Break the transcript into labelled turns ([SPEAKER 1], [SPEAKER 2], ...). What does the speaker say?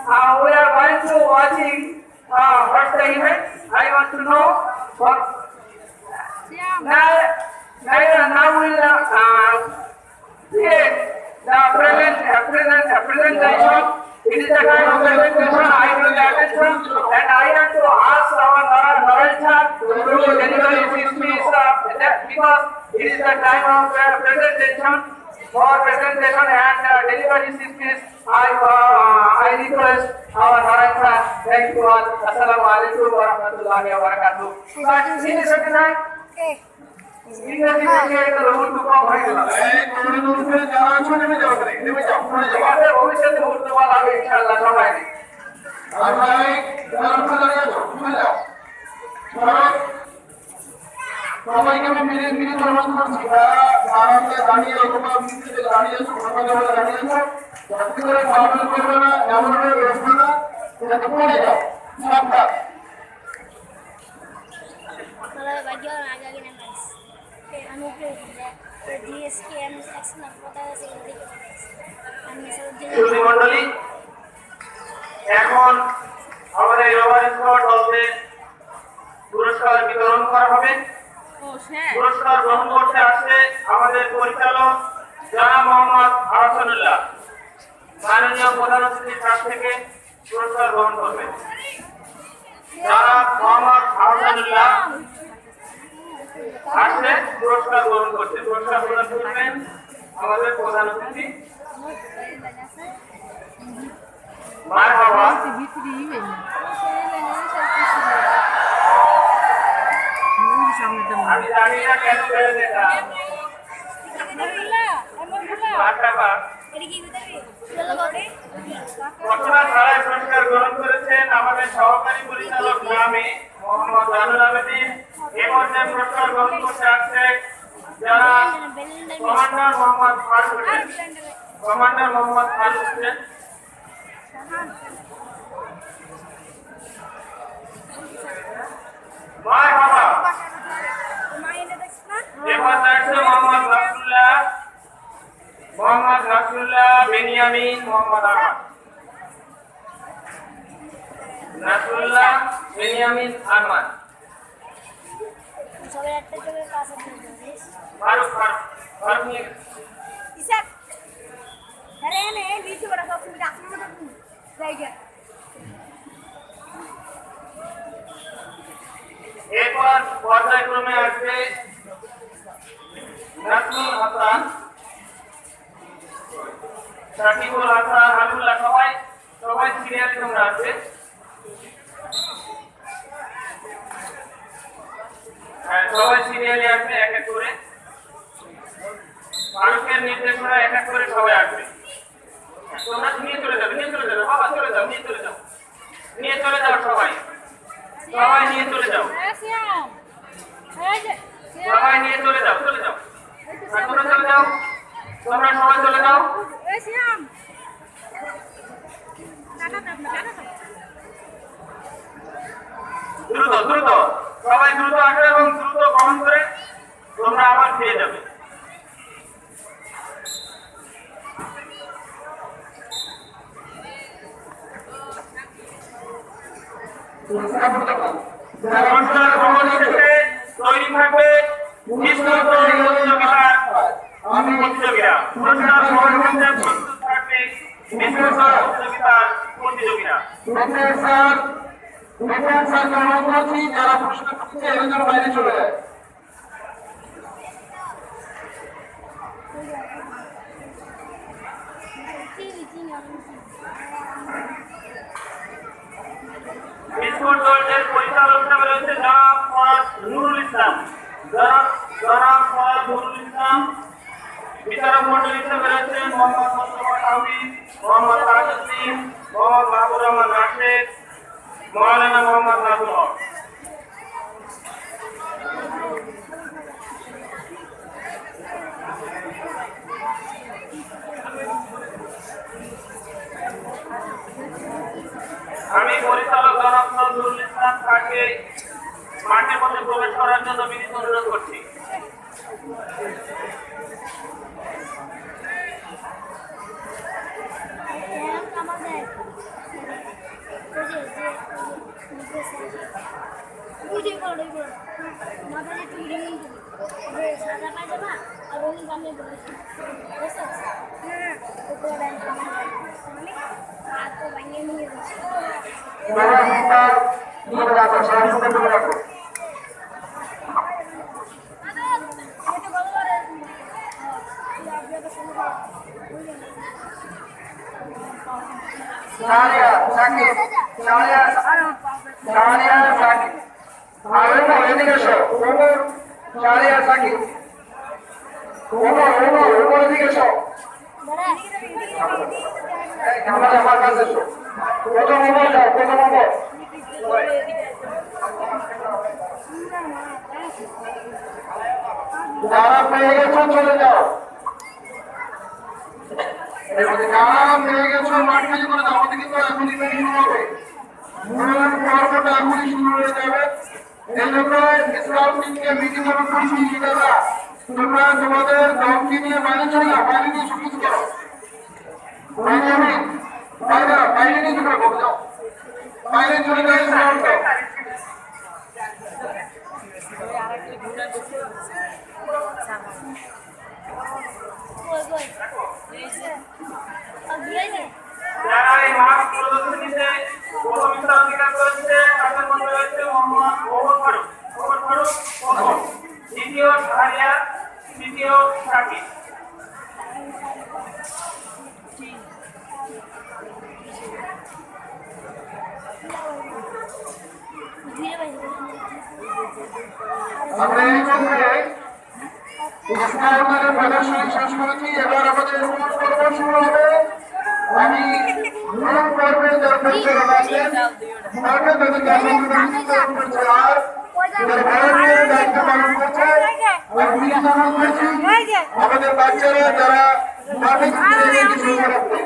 [SPEAKER 1] we are going to watching what's the event. I want to know what. Now we'll create the presentation. It is the kind of presentation I bring the attention, and I have to ask our Narayana sir to deliver his speech because it is the time of presentation. For presentation and deliver his speech, I request our Narayana sir. Thank you all. Assalamu alaikum wa rahmatullahi wa barakatuh. But in this time, ইংরেজি থেকে এটা rule two কম হয়ে গেল এই কোন রুলসে যারা আছে নেমে যাও পড়ে যাও আমাদের ভবিষ্যতে উঠতে পারবে হবে ইনশাআল্লাহ সবাই আর ভাই যারা দাঁড়িয়ে আছো চলে যাও সবাইকে আমি মিনিট অনুরোধ করছি যারা দাঁড়িয়ে অথবা মিনিটে দাঁড়িয়ে আছো সবাই দাঁড়িয়ে আছো যাতে করে পাবল করবে না এমন ভাবে বসবে না যাতে পড়ে যাও সাবধান
[SPEAKER 2] Kalau bagi orang agak gini mas, anu DSKM action apa sih ini? Anu
[SPEAKER 1] সুধী মণ্ডলী, এখন আমাদের রোভার স্কোয়াড দলকে পুরস্কার বিতরণ করা হবে। পুরস্কার গ্রহণ করতে আসছে আমাদের পরিচালক জনাব মোহাম্মদ আহসানুল্লাহ। মাননীয় প্রধান অতিথির কাছ থেকে পুরস্কার গ্রহণ করবেন জনাব মোহাম্মদ আহসানুল্লাহ। আসলে পুরস্কার গ্রহণ করতে পুরস্কার প্রদান করবেন আমাদের প্রধান অতিথি মারহাবা। আমি জানি না কেন ফেলে দেখা ঘটনা ধারায় পুরস্কার গ্রহণ করেছেন আমাদের সহকারী পরিচালক নামে মোহাম্মদ জানুল আবেদিন। এ পর্যায়ে পুরস্কার গ্রহণ করতে আসছে যারা কমান্ডার মোহাম্মদ ফারুক হোসেন। কমান্ডার মোহাম্মদ ফারুক হোসেন মারহাবা। এ পর্যায়ে আসছে মোহাম্মদ নাসরুল্লাহ বেনিয়ামিন মোহাম্মদ আহমদ। নাসরুল্লাহ বেনিয়ামিন আহমদ ফারুক নিয়ে এরপর পর্যায়ক্রমে আসবে নাসরুল হাসান, শাকিবুল হাসান, হাবিবুল্লাহ। সবাই সিরিয়াল তোমরা আছে। সবাই সিরিয়ালে আসবে এক এক করে। ফারুকের নির্দেশনা এক এক করে সবাই আসবে। তোমরা নিয়ে চলে যাবে বাবা, চলে যাও নিয়ে চলে যাও সবাই নিয়ে চলে যাও সবাই নিয়ে চলে যাও তোমরা চলে যাও তোমরা সবাই চলে যাও। দ্রুত সবাই দ্রুত আসবে এবং দ্রুত গ্রহণ করে তোমরা আবার ফিরে যাবে। তৈরি থাকবে প্রতিযোগিতা পুরস্কার প্রস্তুত থাকবে প্রতিযোগিতা। যারা প্রশ্ন করছে এদের বাইরে চলে যায়। বিস্কুট দলের পরিচালক হিসেবে রয়েছে জনাব নুরুল ইসলাম। বিচারক মন্ডল হিসেবে রয়েছেন মোহাম্মদ মোস্তফা তাহমিদ, মোহাম্মদ তাজউদ্দিন, মোহাম্মদ মাহবুব রহমান রাশেদ, মাওলানা মোহাম্মদ নাজুল হক। আমি পরিচালক জনাব নজরুল ইসলাম তাকে মাঠের মধ্যে প্রবেশ করার জন্য বিনীত অনুরোধ করছি।
[SPEAKER 2] মাথায় একটু রঙিন যে সাদা পায়জামা আর রঙিন গামে পরেছে বুঝছো উপরে ব্যান্ড আর তো ভাঙিয়ে নিয়ে যাচ্ছে এটা ভালো করে
[SPEAKER 1] Shalia Sakib, Shalia Sakib. Umar, এদিকে এসো। Shalia Sakib. Umar, এদিকে এসো। আমার কাছে এসো। প্রথম Umar যাও, প্রথম Umar। যারা পেয়ে গেছো চলে যাও। যারা পেয়ে গেছো মাঠ খালি করে দাও, আমাদের কিন্তু এখনই শুরু হবে। পর্বটা এখনই শুরু হয়ে যাবে। এই জন্য স্কাউটিংকে মিটিং এবং পুলিশ লিডাররা তোমরা তোমাদের দলকে নিয়ে বাইরে চলে যাও, বাইরে নিয়ে সব কিছু করো। বাইরে নিয়ে চলে যাও, বাইরে চলে যাও স্কাউটটা। যারা এই মাঠ প্রদর্শনীতে প্রথম স্থান অধিকার করেছে তাদের মধ্যে রয়েছে মোহাম্মদ ফারুক প্রথম, দ্বিতীয় শাহরিয়া, তৃতীয় সাকিব। আমরা এই মুহূর্তে স্কাউটদের প্রদর্শনী শেষ করেছি, এবার আমাদের মূল পর্ব শুরু হবে। আমি মূল পর্বে যারা প্রেক্ষাপট আছেন তাদের তাদেরকে অভিনন্দন করছি আর যারা ভলান্টিয়ারের দায়িত্ব পালন করছে আর পুলিশ জানান করছি আমাদের বাচ্চারা যারা মাঠে শুরু রাখবে।